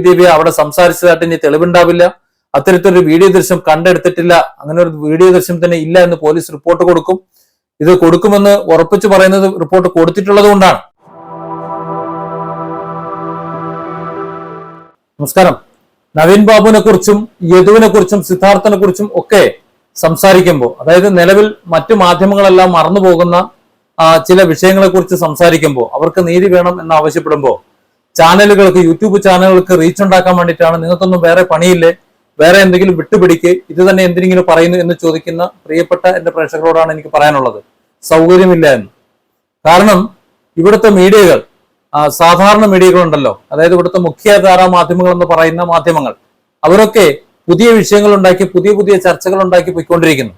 ദിവ്യ അവിടെ സംസാരിച്ചതായിട്ട് ഇനി തെളിവുണ്ടാവില്ല. അത്തരത്തിലൊരു വീഡിയോ ദൃശ്യം കണ്ടെടുത്തിട്ടില്ല, അങ്ങനെ ഒരു വീഡിയോ ദൃശ്യം തന്നെ ഇല്ല എന്ന് പോലീസ് റിപ്പോർട്ട് കൊടുക്കും. ഇത് കൊടുക്കുമെന്ന് ഉറപ്പിച്ചു പറയുന്നത് റിപ്പോർട്ട് കൊടുത്തിട്ടുള്ളത് കൊണ്ടാണ്. നമസ്കാരം. നവീൻ ബാബുവിനെ കുറിച്ചും യദുവിനെ കുറിച്ചും സിദ്ധാർത്ഥനെ കുറിച്ചും ഒക്കെ സംസാരിക്കുമ്പോൾ, അതായത് നിലവിൽ മറ്റു മാധ്യമങ്ങളെല്ലാം മറന്നുപോകുന്ന ചില വിഷയങ്ങളെ കുറിച്ച് സംസാരിക്കുമ്പോൾ, അവർക്ക് നീതി വേണം എന്ന് ആവശ്യപ്പെടുമ്പോൾ, ചാനലുകൾക്ക്, യൂട്യൂബ് ചാനലുകൾക്ക് റീച്ച് ഉണ്ടാക്കാൻ വേണ്ടിയിട്ടാണ്, നിങ്ങൾക്കൊന്നും വേറെ പണിയില്ലേ, വേറെ എന്തെങ്കിലും വിട്ടുപിടിക്ക്, ഇത് തന്നെ എന്തിനെങ്കിലും പറയുന്നു എന്ന് ചോദിക്കുന്ന പ്രിയപ്പെട്ട എന്റെ പ്രേക്ഷകരോടാണ് എനിക്ക് പറയാനുള്ളത്. സൗകര്യമില്ല എന്ന്. കാരണം ഇവിടുത്തെ മീഡിയകൾ, സാധാരണ മീഡിയകളുണ്ടല്ലോ, അതായത് ഇവിടുത്തെ മുഖ്യധാരാ മാധ്യമങ്ങൾ എന്ന് പറയുന്ന മാധ്യമങ്ങൾ, അവരൊക്കെ പുതിയ വിഷയങ്ങൾ ഉണ്ടാക്കി പുതിയ പുതിയ ചർച്ചകൾ ഉണ്ടാക്കി പോയിക്കൊണ്ടിരിക്കുന്നു.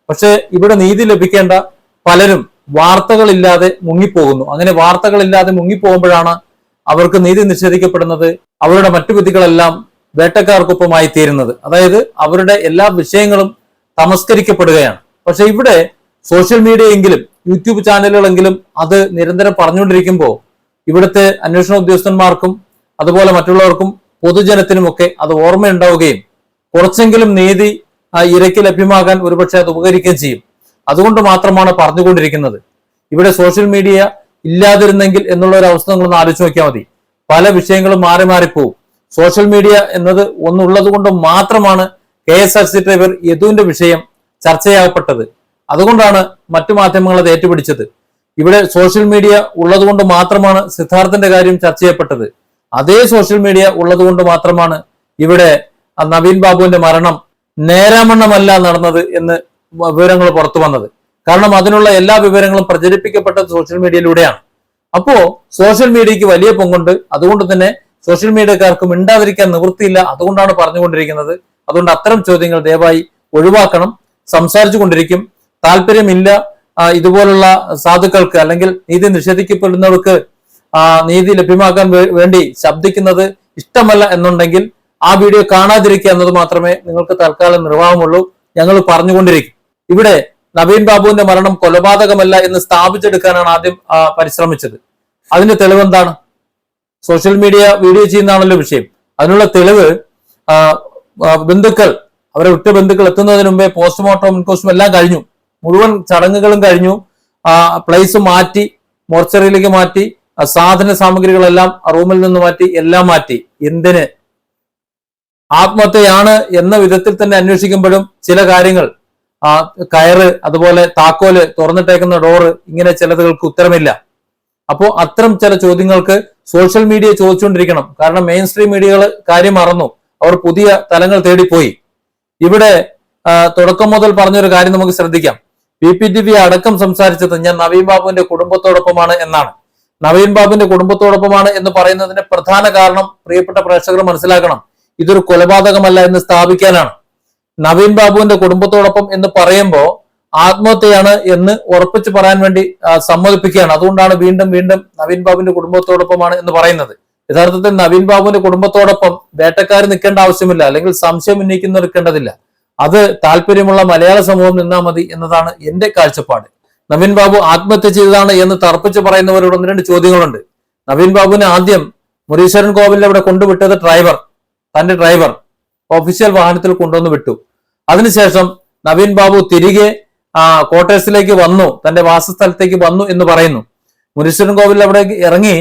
പക്ഷെ ഇവിടെ നീതി ലഭിക്കേണ്ട പലരും വാർത്തകളില്ലാതെ മുങ്ങിപ്പോകുന്നു. അങ്ങനെ വാർത്തകളില്ലാതെ മുങ്ങിപ്പോകുമ്പോഴാണ് അവർക്ക് നീതി നിഷേധിക്കപ്പെടുന്നത്. അവരുടെ മറ്റു ബുദ്ധികളെല്ലാം വേട്ടക്കാർക്കൊപ്പമായി തീരുന്നത്. അതായത് അവരുടെ എല്ലാ വിഷയങ്ങളും തമസ്കരിക്കപ്പെടുകയാണ്. പക്ഷെ ഇവിടെ സോഷ്യൽ മീഡിയ എങ്കിലും യൂട്യൂബ് ചാനലുകളെങ്കിലും അത് നിരന്തരം പറഞ്ഞുകൊണ്ടിരിക്കുമ്പോൾ ഇവിടുത്തെ അന്വേഷണ ഉദ്യോഗസ്ഥന്മാർക്കും അതുപോലെ മറ്റുള്ളവർക്കും പൊതുജനത്തിനുമൊക്കെ അത് ഓർമ്മയുണ്ടാവുകയും കുറച്ചെങ്കിലും നീതി ഇരയ്ക്ക് ലഭ്യമാകാൻ ഒരുപക്ഷെ അത് ഉപകരിക്കുകയും ചെയ്യും. അതുകൊണ്ട് മാത്രമാണ് പറഞ്ഞുകൊണ്ടിരിക്കുന്നത്. ഇവിടെ സോഷ്യൽ മീഡിയ ഇല്ലാതിരുന്നെങ്കിൽ എന്നുള്ള ഒരു അവസ്ഥ നിങ്ങളൊന്ന് ആലോചിച്ച് നോക്കിയാൽ മതി. പല വിഷയങ്ങളും മാറി മാറിപ്പോവും. സോഷ്യൽ മീഡിയ എന്നത് ഒന്നുള്ളത് കൊണ്ട് മാത്രമാണ് KSRTC ഡ്രൈവർ യദുവിന്റെ വിഷയം ചർച്ചയാകപ്പെട്ടത്. അതുകൊണ്ടാണ് മറ്റു മാധ്യമങ്ങൾ അത് ഏറ്റുപിടിച്ചത്. ഇവിടെ സോഷ്യൽ മീഡിയ ഉള്ളത് കൊണ്ട് മാത്രമാണ് സിദ്ധാർത്ഥന്റെ കാര്യം ചർച്ച ചെയ്യപ്പെട്ടത്. അതേ സോഷ്യൽ മീഡിയ ഉള്ളത് കൊണ്ട് മാത്രമാണ് ഇവിടെ നവീൻ ബാബുവിന്റെ മരണം നേരാമണ്ണമല്ല നടന്നത് എന്ന് വിവരങ്ങൾ പുറത്തു വന്നത്. കാരണം അതിനുള്ള എല്ലാ വിവരങ്ങളും പ്രചരിപ്പിക്കപ്പെട്ടത് സോഷ്യൽ മീഡിയയിലൂടെയാണ്. അപ്പോ സോഷ്യൽ മീഡിയക്ക് വലിയ പങ്കുണ്ട്. അതുകൊണ്ട് തന്നെ സോഷ്യൽ മീഡിയക്കാർക്ക് മിണ്ടാതിരിക്കാൻ നിവൃത്തിയില്ല. അതുകൊണ്ടാണ് പറഞ്ഞുകൊണ്ടിരിക്കുന്നത്. അതുകൊണ്ട് അത്തരം ചോദ്യങ്ങൾ ദയവായി ഒഴിവാക്കണം. സംസാരിച്ചു കൊണ്ടിരിക്കും. താല്പര്യമില്ല ഇതുപോലുള്ള സാധുക്കൾക്ക് അല്ലെങ്കിൽ നീതി നിഷേധിക്കപ്പെടുന്നവർക്ക് നീതി ലഭ്യമാക്കാൻ വേണ്ടി ശബ്ദിക്കുന്നത് ഇഷ്ടമല്ല എന്നുണ്ടെങ്കിൽ ആ വീഡിയോ കാണാതിരിക്കുക എന്നത് മാത്രമേ നിങ്ങൾക്ക് തൽക്കാലം നിർവാഹമുള്ളൂ. ഞങ്ങൾ പറഞ്ഞുകൊണ്ടിരിക്കും. ഇവിടെ നവീൻ ബാബുവിന്റെ മരണം കൊലപാതകമല്ല എന്ന് സ്ഥാപിച്ചെടുക്കാനാണ് ആദ്യം പരിശ്രമിച്ചത്. അതിന്റെ തെളിവെന്താണ്? സോഷ്യൽ മീഡിയ വീഡിയോ ചെയ്യുന്നതാണല്ലോ വിഷയം. അതിനുള്ള തെളിവ് ബന്ധുക്കൾ, അവരെ ഉറ്റ ബന്ധുക്കൾ എത്തുന്നതിന് മുമ്പേ പോസ്റ്റ്മോർട്ടം ഇൻക്വസ്റ്റും എല്ലാം കഴിഞ്ഞു. മുഴുവൻ ചടങ്ങുകളും കഴിഞ്ഞു. പ്ലേസ് മാറ്റി, മോർച്ചറിയിലേക്ക് മാറ്റി, സാധന സാമഗ്രികളെല്ലാം റൂമിൽ നിന്ന് മാറ്റി, എല്ലാം മാറ്റി. എന്തിന്? ആത്മഹത്യയാണ് എന്ന വിധത്തിൽ തന്നെ അന്വേഷിക്കുമ്പോഴും ചില കാര്യങ്ങൾ, കയറ്, അതുപോലെ താക്കോല്, തുറന്നിട്ടേക്കുന്ന ഡോറ്, ഇങ്ങനെ ചിലതുകൾക്ക് ഉത്തരമില്ല. അപ്പോ അത്തരം ചില ചോദ്യങ്ങൾക്ക് സോഷ്യൽ മീഡിയ ചോദിച്ചുകൊണ്ടിരിക്കണം. കാരണം മെയിൻ സ്ട്രീം മീഡിയകൾ കാര്യം മറന്നു. അവർ പുതിയ തലങ്ങൾ തേടിപ്പോയി. ഇവിടെ തുടക്കം മുതൽ പറഞ്ഞൊരു കാര്യം നമുക്ക് ശ്രദ്ധിക്കാം. PPTV അടക്കം സംസാരിച്ചത് ഞാൻ നവീൻ ബാബുവിന്റെ കുടുംബത്തോടൊപ്പമാണ് എന്നാണ്. നവീൻ ബാബുവിന്റെ കുടുംബത്തോടൊപ്പമാണ് എന്ന് പറയുന്നതിന്റെ പ്രധാന കാരണം പ്രിയപ്പെട്ട പ്രേക്ഷകർ മനസ്സിലാക്കണം. ഇതൊരു കൊലപാതകമല്ല എന്ന് സ്ഥാപിക്കാനാണ്. നവീൻ ബാബുവിന്റെ കുടുംബത്തോടൊപ്പം എന്ന് പറയുമ്പോൾ ആത്മഹത്യയാണ് എന്ന് ഉറപ്പിച്ച് പറയാൻ വേണ്ടി സമ്മതിപ്പിക്കുകയാണ്. അതുകൊണ്ടാണ് വീണ്ടും വീണ്ടും നവീൻ ബാബുവിന്റെ കുടുംബത്തോടൊപ്പമാണ് എന്ന് പറയുന്നത്. യഥാർത്ഥത്തിൽ നവീൻ ബാബുവിന്റെ കുടുംബത്തോടൊപ്പം വേട്ടക്കാർ നിൽക്കേണ്ട ആവശ്യമില്ല, അല്ലെങ്കിൽ സംശയം ഉന്നയിക്കുന്നവർ നിൽക്കേണ്ടതില്ല. അത് താല്പര്യമുള്ള മലയാള സമൂഹം നിന്നാൽ മതി എന്നതാണ് എന്റെ കാഴ്ചപ്പാട്. നവീൻ ബാബു ആത്മഹത്യ ചെയ്തതാണ് എന്ന് തർപ്പിച്ച് പറയുന്നവരോട് ഒന്ന് രണ്ട് ചോദ്യങ്ങളുണ്ട്. നവീൻ ബാബുവിനെ ആദ്യം മുരീശ്വരൻ കോവിലിൽ അവിടെ കൊണ്ടുവിട്ടത് തന്റെ ഡ്രൈവർ ഒഫീഷ്യൽ വാഹനത്തിൽ കൊണ്ടുവന്ന് വിട്ടു. അതിനുശേഷം നവീൻ ബാബു തിരികെ ക്വാർട്ടേഴ്സിലേക്ക് വന്നു, തന്റെ വാസസ്ഥലത്തേക്ക് വന്നു എന്ന് പറയുന്നു. മുരീശ്വരൻ കോവിലിൽ അവിടെ ഇറങ്ങി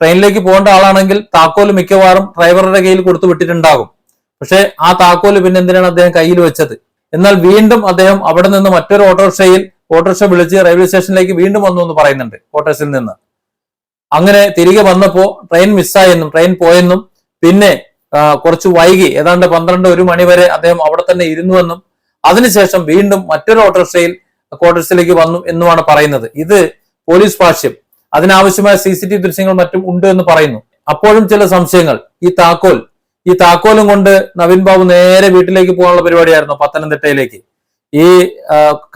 ട്രെയിനിലേക്ക് പോകേണ്ട ആളാണെങ്കിൽ താക്കോല് മിക്കവാറും ഡ്രൈവറുടെ കയ്യിൽ കൊടുത്തു വിട്ടിട്ടുണ്ടാകും. പക്ഷെ ആ താക്കോല് പിന്നെ എന്തിനാണ് അദ്ദേഹം കയ്യിൽ വെച്ചത്? എന്നാൽ വീണ്ടും അദ്ദേഹം അവിടെ നിന്ന് മറ്റൊരു ഓട്ടോറിക്ഷ വിളിച്ച് റെയിൽവേ സ്റ്റേഷനിലേക്ക് വീണ്ടും വന്നു എന്ന് പറയുന്നുണ്ട് ക്വാർട്ടേഴ്സിൽ നിന്ന്. അങ്ങനെ തിരികെ വന്നപ്പോ ട്രെയിൻ മിസ്സായെന്നും ട്രെയിൻ പോയെന്നും പിന്നെ കുറച്ച് വൈകി ഏതാണ്ട് 12-1 മണി വരെ അദ്ദേഹം അവിടെ തന്നെ ഇരുന്നുവെന്നും അതിനുശേഷം വീണ്ടും മറ്റൊരു ഓട്ടോറിക്ഷയിൽ ക്വാർട്ടേഴ്സിലേക്ക് വന്നു എന്നുമാണ് പറയുന്നത്. ഇത് പോലീസ് ഭാഷ്യം. അതിനാവശ്യമായ CCTV ദൃശ്യങ്ങൾ മറ്റും ഉണ്ട് എന്ന് പറയുന്നു. അപ്പോഴും ചില സംശയങ്ങൾ. ഈ താക്കോലും കൊണ്ട് നവീൻ ബാബു നേരെ വീട്ടിലേക്ക് പോകാനുള്ള പരിപാടിയായിരുന്നു, പത്തനംതിട്ടയിലേക്ക്. ഈ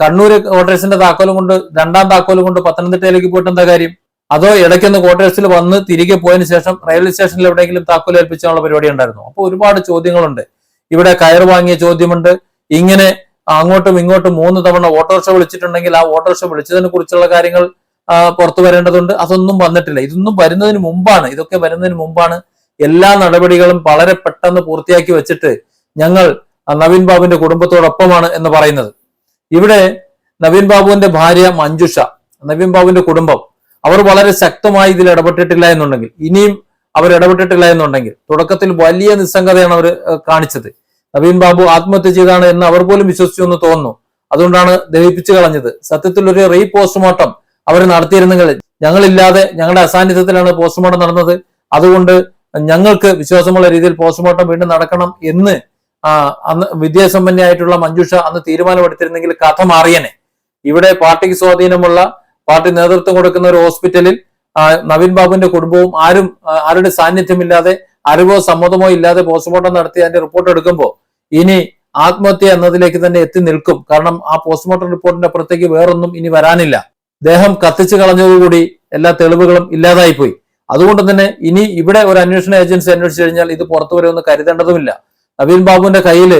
കണ്ണൂർ ക്വാർട്ടേഴ്സിന്റെ താക്കോലും കൊണ്ട്, രണ്ടാം താക്കോലും കൊണ്ട് പത്തനംതിട്ടയിലേക്ക് പോയിട്ട് എന്താ കാര്യം? അതോ ഇടയ്ക്കൊന്ന് ക്വാർട്ടേഴ്സിൽ വന്ന് തിരികെ പോയതിനു ശേഷം റെയിൽവേ സ്റ്റേഷനിൽ എവിടെയെങ്കിലും താക്കോൽ ഏൽപ്പിച്ചാനുള്ള പരിപാടി ഉണ്ടായിരുന്നു? അപ്പോൾ ഒരുപാട് ചോദ്യങ്ങളുണ്ട്. ഇവിടെ കയർ വാങ്ങിയ ചോദ്യമുണ്ട്. ഇങ്ങനെ അങ്ങോട്ടും ഇങ്ങോട്ടും 3 തവണ ഓട്ടോറിക്ഷ വിളിച്ചിട്ടുണ്ടെങ്കിൽ ആ ഓട്ടോറിക്ഷ വിളിച്ചതിനെ കുറിച്ചുള്ള കാര്യങ്ങൾ പുറത്തു വരേണ്ടതുണ്ട്. അതൊന്നും വന്നിട്ടില്ല. ഇതൊക്കെ വരുന്നതിന് മുമ്പാണ് എല്ലാ നടപടികളും വളരെ പെട്ടെന്ന് പൂർത്തിയാക്കി വെച്ചിട്ട് ഞങ്ങൾ നവീൻ ബാബുവിന്റെ കുടുംബത്തോടൊപ്പമാണ് എന്ന് പറയുന്നത്. ഇവിടെ നവീൻ ബാബുവിന്റെ ഭാര്യ മഞ്ജുഷ, നവീൻ ബാബുവിന്റെ കുടുംബം, അവർ വളരെ ശക്തമായി ഇതിൽ ഇടപെട്ടിട്ടില്ല എന്നുണ്ടെങ്കിൽ, ഇനിയും അവർ ഇടപെട്ടിട്ടില്ല എന്നുണ്ടെങ്കിൽ, തുടക്കത്തിൽ വലിയ നിസ്സംഗതയാണ് അവർ കാണിച്ചത്. നവീൻ ബാബു ആത്മഹത്യ ചെയ്താണ് എന്ന് അവർ പോലും വിശ്വസിച്ചു എന്ന് തോന്നുന്നു. അതുകൊണ്ടാണ് ദഹിപ്പിച്ചു കളഞ്ഞത്. സത്യത്തിൽ ഒരു റീ പോസ്റ്റ്മോർട്ടം അവർ നടത്തിയിരുന്നെങ്കിൽ, ഞങ്ങളില്ലാതെ ഞങ്ങളുടെ അസാന്നിധ്യത്തിലാണ് പോസ്റ്റ്മോർട്ടം നടന്നത്, അതുകൊണ്ട് ഞങ്ങൾക്ക് വിശ്വാസമുള്ള രീതിയിൽ പോസ്റ്റ്മോർട്ടം വീണ്ടും നടക്കണം എന്ന് അന്ന് വിദ്യാസമ്പന്നയായിട്ടുള്ള മഞ്ജുഷ അന്ന് തീരുമാനമെടുത്തിരുന്നെങ്കിൽ കഥ മാറിയനെ. ഇവിടെ പാർട്ടിക്ക് സ്വാധീനമുള്ള, പാർട്ടി നേതൃത്വം കൊടുക്കുന്ന ഒരു ഹോസ്പിറ്റലിൽ നവീൻ ബാബുവിന്റെ കുടുംബവും ആരുടെ സാന്നിധ്യമില്ലാതെ, അറിവോ സമ്മതമോ ഇല്ലാതെ പോസ്റ്റ്മോർട്ടം നടത്തി അതിന്റെ റിപ്പോർട്ട് എടുക്കുമ്പോൾ ഇനി ആത്മഹത്യ എന്നതിലേക്ക് തന്നെ എത്തി നിൽക്കും. കാരണം ആ പോസ്റ്റ്മോർട്ടം റിപ്പോർട്ടിന്റെ അപ്പുറത്തേക്ക് വേറൊന്നും ഇനി വരാനില്ല. ദേഹം കത്തിച്ചു കളഞ്ഞതോടുകൂടി എല്ലാ തെളിവുകളും ഇല്ലാതായി പോയി. അതുകൊണ്ട് തന്നെ ഇനി ഇവിടെ ഒരു അന്വേഷണ ഏജൻസി അന്വേഷിച്ചു കഴിഞ്ഞാൽ ഇത് പുറത്തു വരുമെന്ന് കരുതേണ്ടതുമില്ല. നവീൻ ബാബുവിന്റെ കയ്യിൽ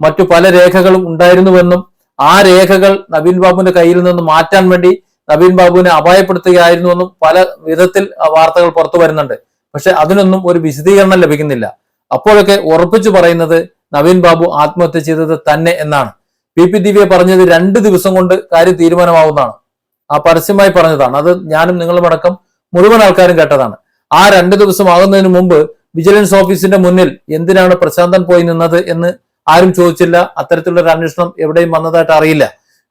മറ്റു പല രേഖകളും ഉണ്ടായിരുന്നുവെന്നും ആ രേഖകൾ നവീൻ ബാബുവിന്റെ കയ്യിൽ നിന്ന് മാറ്റാൻ വേണ്ടി നവീൻ ബാബുവിനെ അപായപ്പെടുത്തുകയായിരുന്നുവെന്നും പല വിധത്തിൽ വാർത്തകൾ പുറത്തു വരുന്നുണ്ട്. പക്ഷെ അതിനൊന്നും ഒരു വിശദീകരണം ലഭിക്കുന്നില്ല. അപ്പോഴൊക്കെ ഉറപ്പിച്ചു പറയുന്നത് നവീൻ ബാബു ആത്മഹത്യ ചെയ്തത് തന്നെ എന്നാണ്. പി ദിവ്യ പറഞ്ഞത് 2 ദിവസം കൊണ്ട് കാര്യം തീരുമാനമാവുന്നതാണ്. ആ പരസ്യമായി പറഞ്ഞതാണ്. അത് ഞാനും നിങ്ങളും അടക്കം മുഴുവൻ ആൾക്കാരും കേട്ടതാണ്. ആ 2 ദിവസം ആകുന്നതിന് മുമ്പ് വിജിലൻസ് ഓഫീസിന്റെ മുന്നിൽ എന്തിനാണ് പ്രശാന്തൻ പോയി നിന്നത് എന്ന് ആരും ചോദിച്ചില്ല. അത്തരത്തിലുള്ള ഒരു അന്വേഷണം എവിടെയും വന്നതായിട്ട് അറിയില്ല.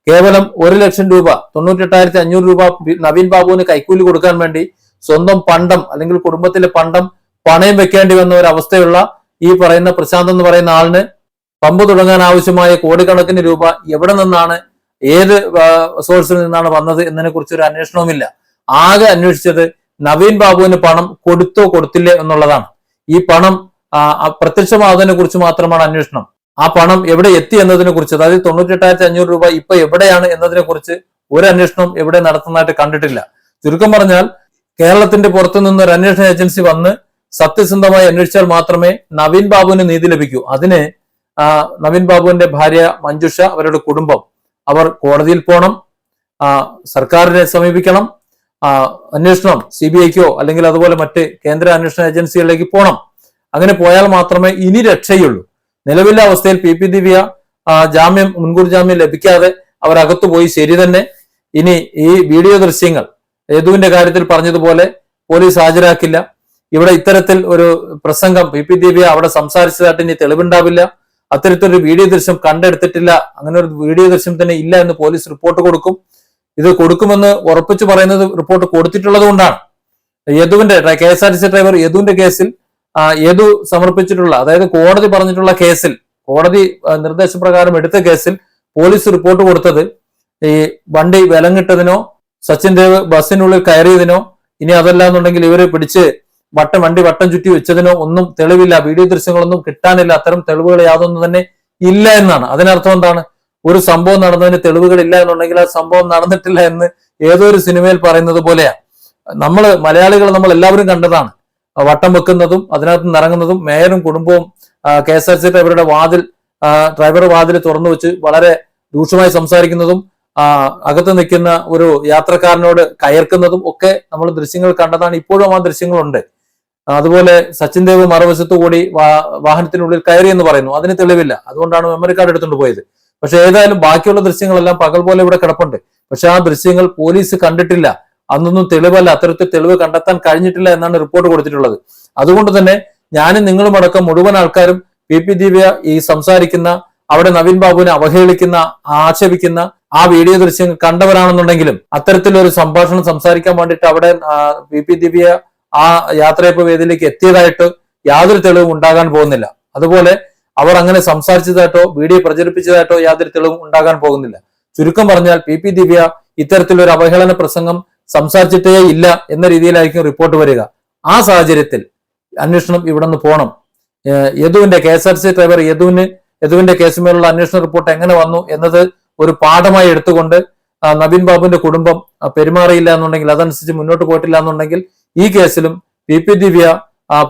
കേവലം 1 ലക്ഷം രൂപ, 98,500 രൂപ നവീൻ ബാബുവിന് കൈക്കൂലി കൊടുക്കാൻ വേണ്ടി സ്വന്തം പണ്ടം അല്ലെങ്കിൽ കുടുംബത്തിലെ പണ്ടം പണയം വെക്കേണ്ടി വന്ന ഒരു അവസ്ഥയുള്ള ഈ പറയുന്ന പ്രശാന്ത് എന്ന് പറയുന്ന ആളിന് പമ്പ് തുടങ്ങാൻ ആവശ്യമായ കോടിക്കണക്കിന് രൂപ എവിടെ നിന്നാണ്, ഏത് സോഴ്സിൽ നിന്നാണ് വന്നത് എന്നതിനെ കുറിച്ച് ഒരു അന്വേഷണവുമില്ല. ആകെ അന്വേഷിച്ചത് നവീൻ ബാബുവിന് പണം കൊടുത്തോ കൊടുത്തില്ലേ എന്നുള്ളതാണ്. ഈ പണം പ്രത്യക്ഷമാകുന്നതിനെ കുറിച്ച് മാത്രമാണ് അന്വേഷണം. ആ പണം എവിടെ എത്തി എന്നതിനെ കുറിച്ച്, അതായത് 98,500 രൂപ ഇപ്പൊ എവിടെയാണ് എന്നതിനെ കുറിച്ച് ഒരു അന്വേഷണം എവിടെ നടത്തുന്നതായിട്ട് കണ്ടിട്ടില്ല. ചുരുക്കം പറഞ്ഞാൽ കേരളത്തിന്റെ പുറത്തു നിന്ന് ഒരു അന്വേഷണ ഏജൻസി വന്ന് സത്യസന്ധമായി അന്വേഷിച്ചാൽ മാത്രമേ നവീൻ ബാബുവിന് നീതി ലഭിക്കൂ. അതിന് നവീൻ ബാബുവിന്റെ ഭാര്യ മഞ്ജുഷ, അവരുടെ കുടുംബം, അവർ കോടതിയിൽ പോകണം, സർക്കാരിനെ സമീപിക്കണം, അന്വേഷണം CBIക്കോ അല്ലെങ്കിൽ അതുപോലെ മറ്റ് കേന്ദ്ര അന്വേഷണ ഏജൻസികളിലേക്ക് പോകണം. അങ്ങനെ പോയാൽ മാത്രമേ ഇനി രക്ഷയുള്ളൂ. നിലവിലെ അവസ്ഥയിൽ പി ദിവ്യ മുൻകൂർ ജാമ്യം ലഭിക്കാതെ അവരകത്തു പോയി. ശരി തന്നെ. ഇനി ഈ വീഡിയോ ദൃശ്യങ്ങൾ യദുവിന്റെ കാര്യത്തിൽ പറഞ്ഞതുപോലെ പോലീസ് ഹാജരാക്കില്ല. ഇവിടെ ഇത്തരത്തിൽ ഒരു പ്രസംഗം പി ദിവ്യ അവിടെ സംസാരിച്ചതായിട്ട് ഇനി തെളിവുണ്ടാവില്ല. അത്തരത്തിലൊരു വീഡിയോ ദൃശ്യം കണ്ടെടുത്തിട്ടില്ല, അങ്ങനെ ഒരു വീഡിയോ ദൃശ്യം തന്നെ ഇല്ല എന്ന് പോലീസ് റിപ്പോർട്ട് കൊടുക്കും. ഇത് കൊടുക്കുമെന്ന് ഉറപ്പിച്ചു പറയുന്നത് റിപ്പോർട്ട് കൊടുത്തിട്ടുള്ളത് കൊണ്ടാണ്. യദുവിന്റെ KSRTC ഡ്രൈവർ യദുവിന്റെ കേസിൽ യദു സമർപ്പിച്ചിട്ടുള്ള, അതായത് കോടതി പറഞ്ഞിട്ടുള്ള കേസിൽ, കോടതി നിർദ്ദേശപ്രകാരം എടുത്ത കേസിൽ പോലീസ് റിപ്പോർട്ട് കൊടുത്തത് ഈ വണ്ടി വിലങ്ങിട്ടതിനോ സച്ചിൻ ദേവ് ബസ്സിനുള്ളിൽ കയറിയതിനോ ഇനി അതല്ല എന്നുണ്ടെങ്കിൽ ഇവര് പിടിച്ച് വണ്ടി വട്ടം ചുറ്റി വെച്ചതിനോ ഒന്നും തെളിവില്ല, വീഡിയോ ദൃശ്യങ്ങളൊന്നും കിട്ടാനില്ല. അത്തരം തെളിവുകൾ യാതൊന്നും തന്നെ ഇല്ല എന്നാണ്. അതിനർത്ഥം എന്താണ്? ഒരു സംഭവം നടന്നതിന് തെളിവുകളില്ല എന്നുണ്ടെങ്കിൽ ആ സംഭവം നടന്നിട്ടില്ല എന്ന് ഏതോ ഒരു സിനിമയിൽ പറയുന്നത് പോലെയാണ്. മലയാളികൾ നമ്മൾ എല്ലാവരും കണ്ടതാണ്. വട്ടം വെക്കുന്നതും അതിനകത്ത് നിറങ്ങുന്നതും മേയറും കുടുംബവും KSRTC ഡ്രൈവർ വാതിൽ തുറന്നു വെച്ച് വളരെ രൂക്ഷമായി സംസാരിക്കുന്നതും അകത്ത് നിൽക്കുന്ന ഒരു യാത്രക്കാരനോട് കയർക്കുന്നതും ഒക്കെ നമ്മൾ ദൃശ്യങ്ങൾ കണ്ടതാണ്. ഇപ്പോഴും ആ ദൃശ്യങ്ങളുണ്ട്. അതുപോലെ സച്ചിൻ ദേവ് മറുവശത്തു കൂടി വാഹനത്തിനുള്ളിൽ കയറി എന്ന് പറയുന്നു. അതിന് തെളിവില്ല, അതുകൊണ്ടാണ് മെമ്മറി കാർഡ് എടുത്തുകൊണ്ട് പോയത്. പക്ഷെ ഏതായാലും ബാക്കിയുള്ള ദൃശ്യങ്ങളെല്ലാം പകൽ പോലെ ഇവിടെ കിടപ്പുണ്ട്. പക്ഷെ ആ ദൃശ്യങ്ങൾ പോലീസ് കണ്ടിട്ടില്ല. അന്നൊന്നും തെളിവല്ല, അത്തരത്തിൽ തെളിവ് കണ്ടെത്താൻ കഴിഞ്ഞിട്ടില്ല എന്നാണ് റിപ്പോർട്ട് കൊടുത്തിട്ടുള്ളത്. അതുകൊണ്ട് തന്നെ ഞാനും നിങ്ങളും അടക്കം മുഴുവൻ ആൾക്കാരും പി ദിവ്യ ഈ സംസാരിക്കുന്ന, അവിടെ നവീൻ ബാബുവിനെ അവഹേളിക്കുന്ന, ആക്ഷേപിക്കുന്ന ആ വീഡിയോ ദൃശ്യങ്ങൾ കണ്ടവരാണെന്നുണ്ടെങ്കിലും അത്തരത്തിലൊരു സംഭാഷണം സംസാരിക്കാൻ വേണ്ടിയിട്ട് അവിടെ പി ദിവ്യ ആ യാത്രയപ്പ് വേദിയിലേക്ക് എത്തിയതായിട്ട് യാതൊരു തെളിവും ഉണ്ടാകാൻ പോകുന്നില്ല. അതുപോലെ അവർ അങ്ങനെ സംസാരിച്ചതായിട്ടോ വീഡിയോ പ്രചരിപ്പിച്ചതായിട്ടോ യാതൊരു തെളിവും ഉണ്ടാകാൻ പോകുന്നില്ല. ചുരുക്കം പറഞ്ഞാൽ പി ദിവ്യ ഇത്തരത്തിലൊരു അവഹേളന പ്രസംഗം സംസാരിച്ചിട്ടേ ഇല്ല എന്ന രീതിയിലായിരിക്കും റിപ്പോർട്ട് വരിക. ആ സാഹചര്യത്തിൽ അന്വേഷണം ഇവിടെ നിന്ന് പോകണം. യദുവിന്റെ KSRTC ഡ്രൈവർ യദുവിന്റെ കേസുമേലുള്ള അന്വേഷണ റിപ്പോർട്ട് എങ്ങനെ വന്നു എന്നത് ഒരു പാഠമായി എടുത്തുകൊണ്ട് നവീൻ ബാബുവിന്റെ കുടുംബം പെരുമാറിയില്ല എന്നുണ്ടെങ്കിൽ, അതനുസരിച്ച് മുന്നോട്ട് പോയിട്ടില്ല എന്നുണ്ടെങ്കിൽ ഈ കേസിലും പി ദിവ്യ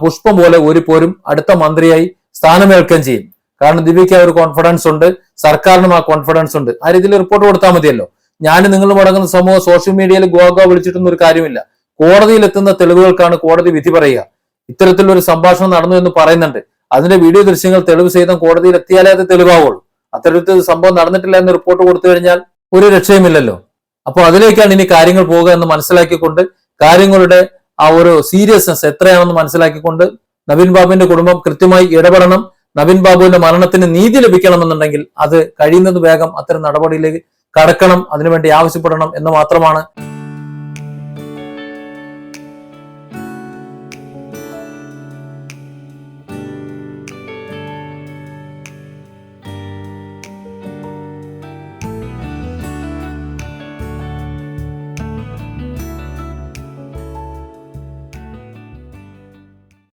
പുഷ്പം പോലെ പോരും അടുത്ത മന്ത്രിയായി സ്ഥാനമേൽക്കുകയും ചെയ്യും. കാരണം ദിവ്യയ്ക്ക് ഒരു കോൺഫിഡൻസ് ഉണ്ട്, സർക്കാരിനും ആ കോൺഫിഡൻസ് ഉണ്ട്. ആ രീതിയിൽ റിപ്പോർട്ട് കൊടുത്താൽ മതിയല്ലോ. നിങ്ങളും അടങ്ങുന്ന സമൂഹം സോഷ്യൽ മീഡിയയിൽ ഗോഗോ വിളിച്ചിട്ടൊന്നും ഒരു കാര്യമില്ല. കോടതിയിൽ എത്തുന്ന തെളിവുകൾക്കാണ് കോടതി വിധി പറയുക. ഇത്തരത്തിലൊരു സംഭാഷണം നടന്നു എന്ന് പറയുന്നുണ്ട്. അതിന്റെ വീഡിയോ ദൃശ്യങ്ങൾ തെളിവ് സഹിതം കോടതിയിൽ എത്തിയാലേ അത് തെളിവാവുള്ളൂ. അത്തരത്തിൽ സംഭവം നടന്നിട്ടില്ല എന്ന് റിപ്പോർട്ട് കൊടുത്തു കഴിഞ്ഞാൽ ഒരു രക്ഷയുമില്ലല്ലോ. അപ്പോൾ അതിലേക്കാണ് ഇനി കാര്യങ്ങൾ പോകുക എന്ന് മനസ്സിലാക്കിക്കൊണ്ട്, കാര്യങ്ങളുടെ ആ ഒരു സീരിയസ്നെസ് എത്രയാണെന്ന് മനസ്സിലാക്കിക്കൊണ്ട് നവീൻ ബാബുവിന്റെ കുടുംബം കൃത്യമായി ഇടപെടണം. നവീൻ ബാബുവിന്റെ മരണത്തിന് നീതി ലഭിക്കണമെന്നുണ്ടെങ്കിൽ അത് കഴിയുന്നത് വേഗം അത്തരം നടപടിയിലേക്ക് കടക്കണം, അതിനുവേണ്ടി ആവശ്യപ്പെടണം എന്ന് മാത്രമാണ്